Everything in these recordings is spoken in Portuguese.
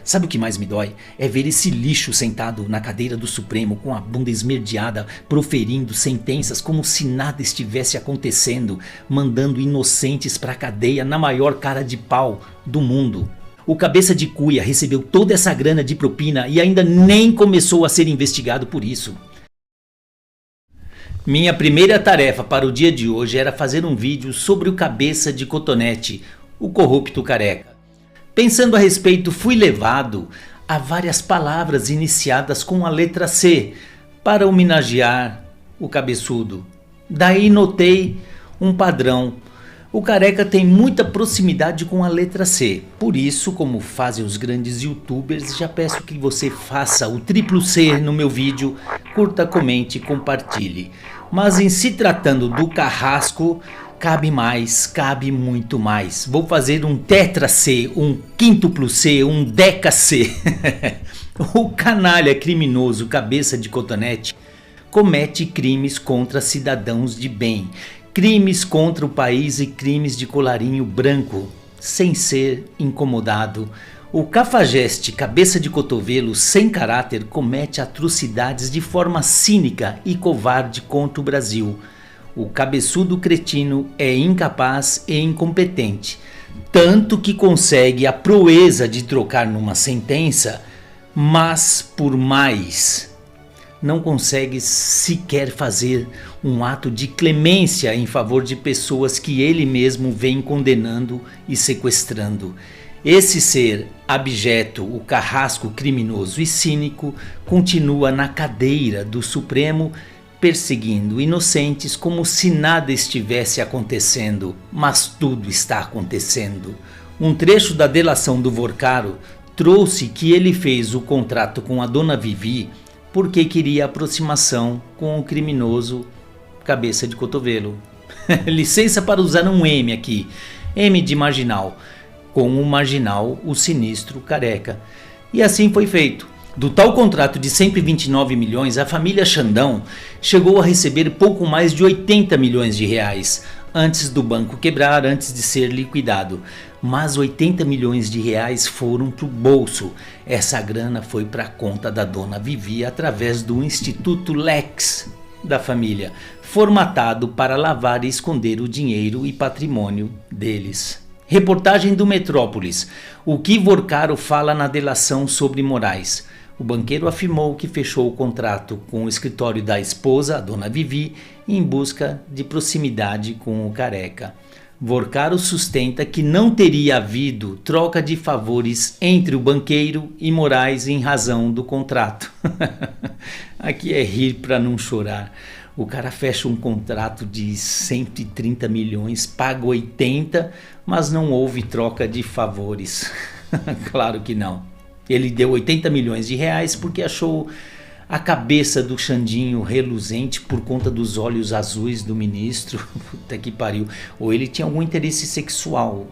Sabe o que mais me dói? É ver esse lixo sentado na cadeira do Supremo com a bunda esmerdeada, proferindo sentenças como se nada estivesse acontecendo, mandando inocentes pra cadeia na maior cara de pau do mundo. O cabeça de cuia recebeu toda essa grana de propina e ainda nem começou a ser investigado por isso. Minha primeira tarefa para o dia de hoje era fazer um vídeo sobre o cabeça de cotonete, o corrupto careca. Pensando a respeito, fui levado a várias palavras iniciadas com a letra C para homenagear o cabeçudo. Daí notei um padrão. O careca tem muita proximidade com a letra C. Por isso, como fazem os grandes youtubers, já peço que você faça o triplo C no meu vídeo, curta, comente e compartilhe. Mas em se tratando do carrasco, cabe mais, cabe muito mais. Vou fazer um tetra C, um quíntuplo C, um deca C. O canalha criminoso cabeça de cotonete comete crimes contra cidadãos de bem, crimes contra o país e crimes de colarinho branco, sem ser incomodado. O cafajeste cabeça de cotovelo sem caráter comete atrocidades de forma cínica e covarde contra o Brasil. O cabeçudo cretino é incapaz e incompetente, tanto que consegue a proeza de trocar numa sentença, mas por mais não consegue sequer fazer um ato de clemência em favor de pessoas que ele mesmo vem condenando e sequestrando. Esse ser abjeto, o carrasco criminoso e cínico, continua na cadeira do Supremo perseguindo inocentes como se nada estivesse acontecendo, mas tudo está acontecendo. Um trecho da delação do Vorcaro trouxe que ele fez o contrato com a dona Vivi porque queria aproximação com o criminoso cabeça de cotovelo. Licença para usar um M aqui, M de marginal, com o marginal, o sinistro careca. E assim foi feito. Do tal contrato de 129 milhões, a família Xandão chegou a receber pouco mais de 80 milhões de reais, antes do banco quebrar, antes de ser liquidado. Mas 80 milhões de reais foram para o bolso. Essa grana foi para a conta da dona Vivi através do Instituto Lex da família, formatado para lavar e esconder o dinheiro e patrimônio deles. Reportagem do Metrópolis. O que Vorcaro fala na delação sobre Moraes. O banqueiro afirmou que fechou o contrato com o escritório da esposa, a dona Vivi, em busca de proximidade com o careca. Vorcaro sustenta que não teria havido troca de favores entre o banqueiro e Moraes em razão do contrato. Aqui é rir para não chorar. O cara fecha um contrato de 130 milhões, paga 80, mas não houve troca de favores. Claro que não. Ele deu 80 milhões de reais porque achou a cabeça do Xandinho reluzente por conta dos olhos azuis do ministro. Puta que pariu. Ou ele tinha algum interesse sexual.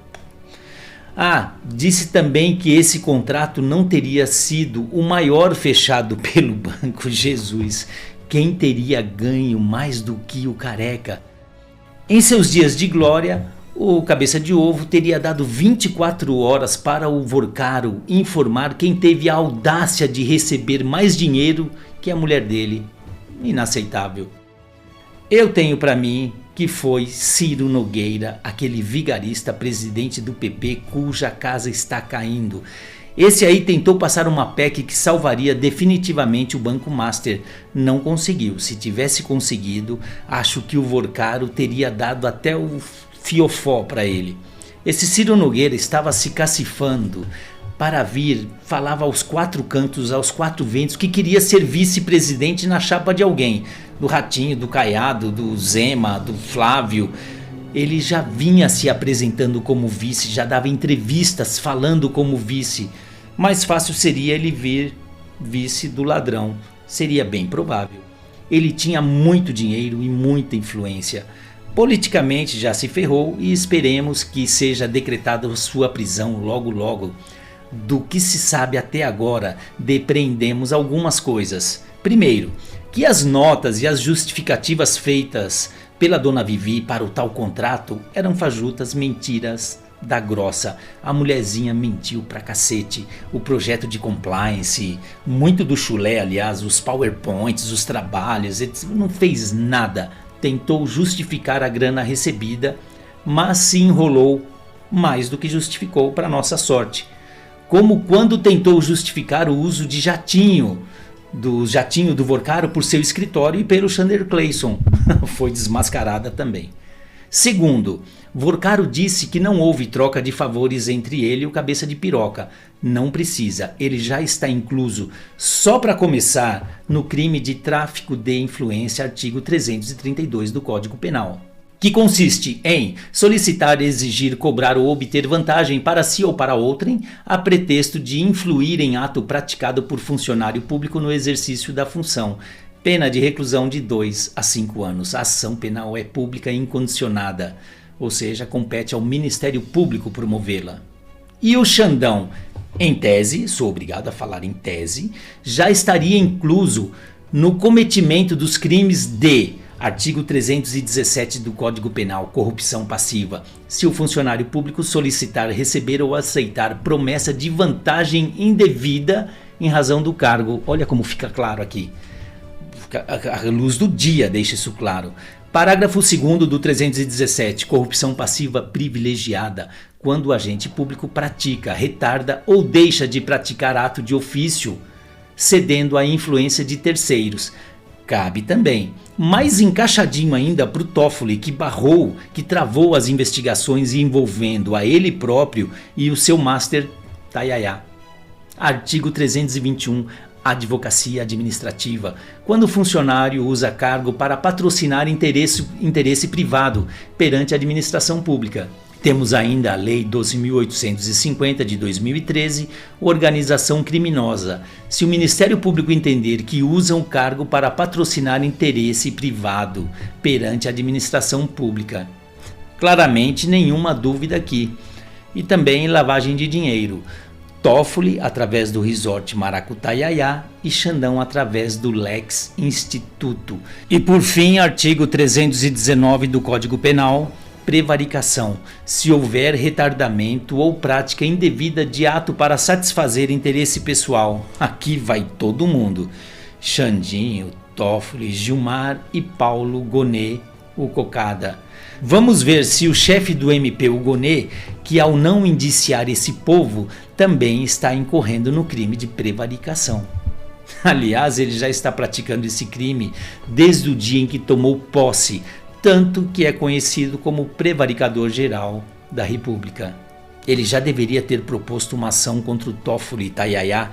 Disse também que esse contrato não teria sido o maior fechado pelo banco. Jesus, quem teria ganho mais do que o careca? Em seus dias de glória, o cabeça de ovo teria dado 24 horas para o Vorcaro informar quem teve a audácia de receber mais dinheiro que a mulher dele. Inaceitável. Eu tenho para mim que foi Ciro Nogueira, aquele vigarista presidente do PP cuja casa está caindo. Esse aí tentou passar uma PEC que salvaria definitivamente o Banco Master. Não conseguiu. Se tivesse conseguido, acho que o Vorcaro teria dado até o fiofó para ele. Esse Ciro Nogueira estava se cacifando para vir, falava aos quatro cantos, aos quatro ventos, que queria ser vice-presidente na chapa de alguém. Do Ratinho, do Caiado, do Zema, do Flávio. Ele já vinha se apresentando como vice, já dava entrevistas falando como vice. Mais fácil seria ele vir vice do ladrão. Seria bem provável. Ele tinha muito dinheiro e muita influência. Politicamente já se ferrou e esperemos que seja decretada sua prisão logo logo. Do que se sabe até agora, depreendemos algumas coisas. Primeiro, que as notas e as justificativas feitas pela dona Vivi para o tal contrato eram fajutas mentiras da grossa. A mulherzinha mentiu pra cacete. O projeto de compliance, muito do chulé, aliás, os powerpoints, os trabalhos, etc. Não fez nada. Tentou justificar a grana recebida, mas se enrolou mais do que justificou, para nossa sorte. Como quando tentou justificar o uso de jatinho do Vorcaro por seu escritório e pelo Chandler Clayson. Foi desmascarada também. Segundo, Vorcaro disse que não houve troca de favores entre ele e o Cabeça de Piroca. Não precisa, ele já está incluso, só para começar, no crime de tráfico de influência, artigo 332 do Código Penal. Que consiste em solicitar, exigir, cobrar ou obter vantagem para si ou para outrem, a pretexto de influir em ato praticado por funcionário público no exercício da função. Pena de reclusão de 2 a 5 anos. A ação penal é pública e incondicionada, ou seja, compete ao Ministério Público promovê-la. E o Xandão, em tese, sou obrigado a falar em tese, já estaria incluso no cometimento dos crimes de artigo 317 do Código Penal, corrupção passiva, se o funcionário público solicitar, receber ou aceitar promessa de vantagem indevida em razão do cargo. Olha como fica claro aqui. A luz do dia deixa isso claro. Parágrafo 2º do 317, corrupção passiva privilegiada, quando o agente público pratica, retarda ou deixa de praticar ato de ofício, cedendo à influência de terceiros. Cabe também, mais encaixadinho ainda para o Toffoli, que travou as investigações envolvendo a ele próprio e o seu master Tayaya. Artigo 321, advocacia administrativa, quando o funcionário usa cargo para patrocinar interesse privado perante a administração pública. Temos ainda a Lei 12.850 de 2013, organização criminosa. Se o Ministério Público entender que usa um cargo para patrocinar interesse privado perante a administração pública. Claramente nenhuma dúvida aqui. E também lavagem de dinheiro. Toffoli através do Resort Maracutaiaiá e Xandão através do Lex Instituto. E por fim, artigo 319 do Código Penal, prevaricação, se houver retardamento ou prática indevida de ato para satisfazer interesse pessoal. Aqui vai todo mundo. Xandinho, Toffoli, Gilmar e Paulo Gonet, o Cocada. Vamos ver se o chefe do MP, o Gonet, que ao não indiciar esse povo, também está incorrendo no crime de prevaricação. Aliás, ele já está praticando esse crime desde o dia em que tomou posse, tanto que é conhecido como prevaricador geral da República. Ele já deveria ter proposto uma ação contra o Toffoli Tayaya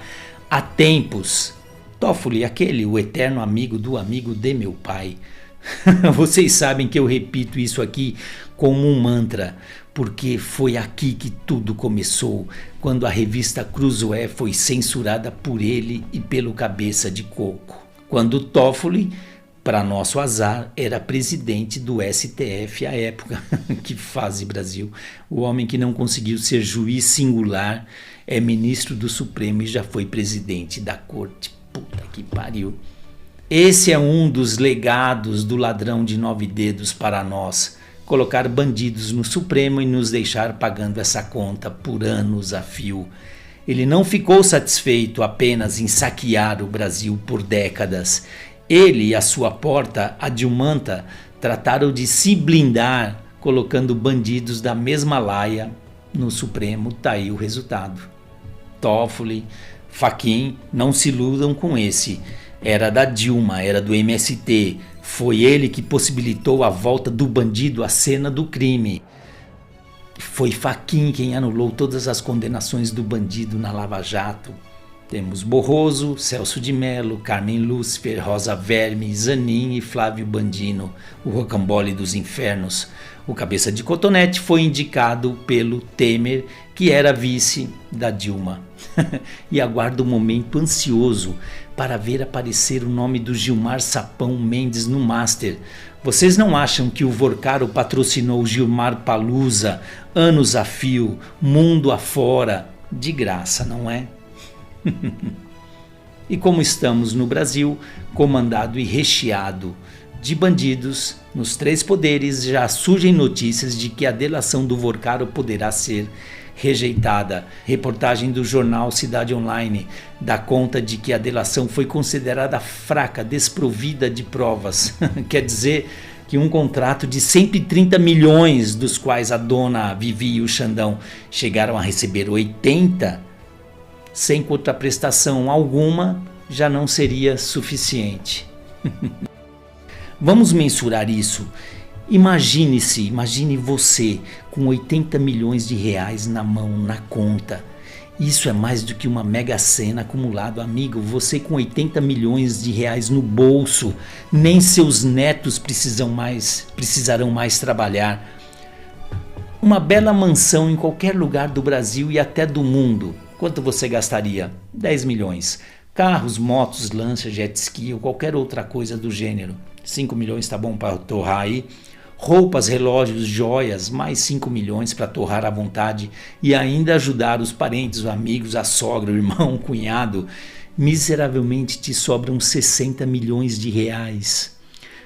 há tempos. Toffoli, o eterno amigo do amigo de meu pai. Vocês sabem que eu repito isso aqui como um mantra, porque foi aqui que tudo começou, quando a revista Cruzoé foi censurada por ele e pelo Cabeça de Coco. Quando Toffoli, para nosso azar, era presidente do STF à época. Que fase, Brasil. O homem que não conseguiu ser juiz singular é ministro do Supremo e já foi presidente da corte. Puta que pariu. Esse é um dos legados do ladrão de 9 dedos para nós. Colocar bandidos no Supremo e nos deixar pagando essa conta por anos a fio. Ele não ficou satisfeito apenas em saquear o Brasil por décadas. Ele e a sua porta, a Dilmanta, trataram de se blindar, colocando bandidos da mesma laia no Supremo. Tá aí o resultado. Toffoli, Fachin, não se iludam com esse. Era da Dilma, era do MST. Foi ele que possibilitou a volta do bandido à cena do crime. Foi Fachin quem anulou todas as condenações do bandido na Lava Jato. Temos Borroso, Celso de Mello, Carmen Lúcifer, Rosa Verme, Zanin e Flávio Bandino, o rocambole dos infernos. O Cabeça de Cotonete foi indicado pelo Temer, que era vice da Dilma. E aguardo um momento ansioso para ver aparecer o nome do Gilmar Sapão Mendes no Master. Vocês não acham que o Vorcaro patrocinou Gilmar Palusa, anos a fio, mundo afora, de graça, não é? E como estamos no Brasil, comandado e recheado de bandidos nos 3 poderes, já surgem notícias de que a delação do Vorcaro poderá ser rejeitada. Reportagem do jornal Cidade Online dá conta de que a delação foi considerada fraca, desprovida de provas. Quer dizer que um contrato de 130 milhões, dos quais a dona Vivi e o Xandão chegaram a receber 80, sem contraprestação alguma, já não seria suficiente. Vamos mensurar isso. Imagine você com 80 milhões de reais na mão, na conta. Isso é mais do que uma mega sena acumulado, amigo. Você com 80 milhões de reais no bolso, nem seus netos precisarão mais trabalhar. Uma bela mansão em qualquer lugar do Brasil e até do mundo. Quanto você gastaria? 10 milhões. Carros, motos, lancha, jet ski ou qualquer outra coisa do gênero. 5 milhões tá bom para torrar aí. Roupas, relógios, joias, mais 5 milhões para torrar à vontade e ainda ajudar os parentes, os amigos, a sogra, o irmão, o cunhado. Miseravelmente te sobram 60 milhões de reais.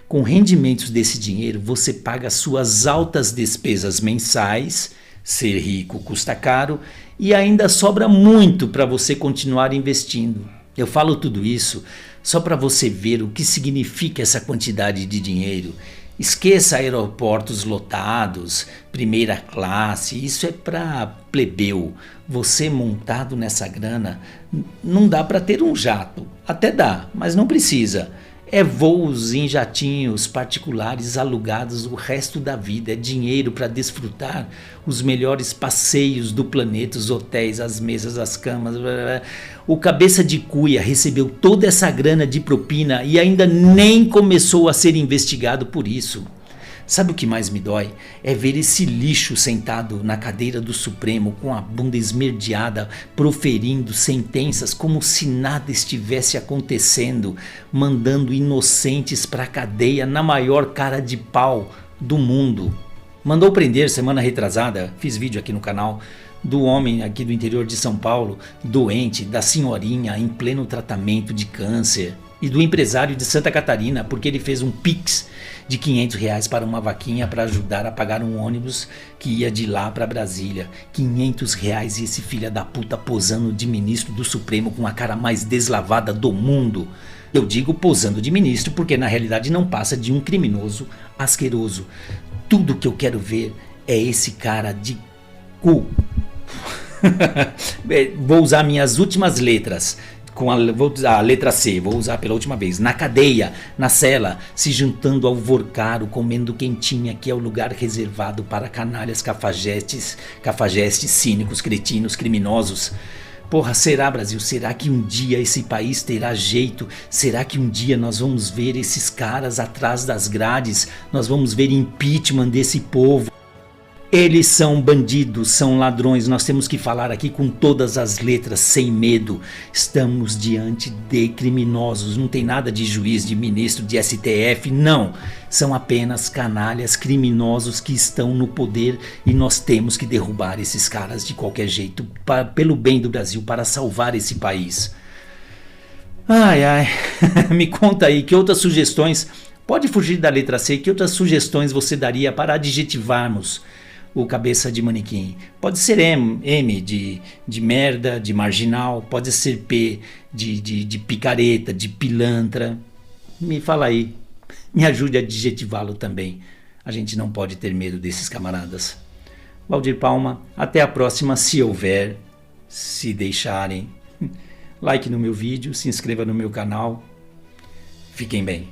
Com rendimentos desse dinheiro, você paga suas altas despesas mensais, ser rico custa caro, e ainda sobra muito para você continuar investindo. Eu falo tudo isso só para você ver o que significa essa quantidade de dinheiro. Esqueça aeroportos lotados, primeira classe, isso é para plebeu. Você montado nessa grana, não dá para ter um jato. Até dá, mas não precisa. É voos em jatinhos particulares alugados o resto da vida. É dinheiro para desfrutar os melhores passeios do planeta, os hotéis, as mesas, as camas. Blá blá. O cabeça de cuia recebeu toda essa grana de propina e ainda nem começou a ser investigado por isso. Sabe o que mais me dói? É ver esse lixo sentado na cadeira do Supremo com a bunda esmerdeada, proferindo sentenças como se nada estivesse acontecendo, mandando inocentes para a cadeia na maior cara de pau do mundo. Mandou prender semana retrasada, fiz vídeo aqui no canal, do homem aqui do interior de São Paulo, doente, da senhorinha em pleno tratamento de câncer, e do empresário de Santa Catarina, porque ele fez um pix de 500 reais para uma vaquinha para ajudar a pagar um ônibus que ia de lá para Brasília. 500 reais e esse filho da puta posando de ministro do Supremo com a cara mais deslavada do mundo. Eu digo posando de ministro porque na realidade não passa de um criminoso asqueroso. Tudo que eu quero ver é esse cara de cu. Vou usar minhas últimas letras. Vou usar a letra C, vou usar pela última vez. Na cadeia, na cela, se juntando ao Vorcaro, comendo quentinha, que é o lugar reservado para canalhas, cafajestes, cínicos, cretinos, criminosos. Porra, será, Brasil? Será que um dia esse país terá jeito? Será que um dia nós vamos ver esses caras atrás das grades? Nós vamos ver impeachment desse povo? Eles são bandidos, são ladrões, nós temos que falar aqui com todas as letras, sem medo. Estamos diante de criminosos, não tem nada de juiz, de ministro, de STF, não. São apenas canalhas criminosos que estão no poder e nós temos que derrubar esses caras de qualquer jeito, pelo bem do Brasil, para salvar esse país. Ai, me conta aí, que outras sugestões, pode fugir da letra C, que outras sugestões você daria para adjetivarmos o cabeça de manequim? Pode ser M de merda, de marginal, pode ser P de picareta, de pilantra. Me fala aí, me ajude a adjetivá-lo também. A gente não pode ter medo desses camaradas. Valdir Palma, até a próxima, se houver, se deixarem. Like no meu vídeo, se inscreva no meu canal. Fiquem bem.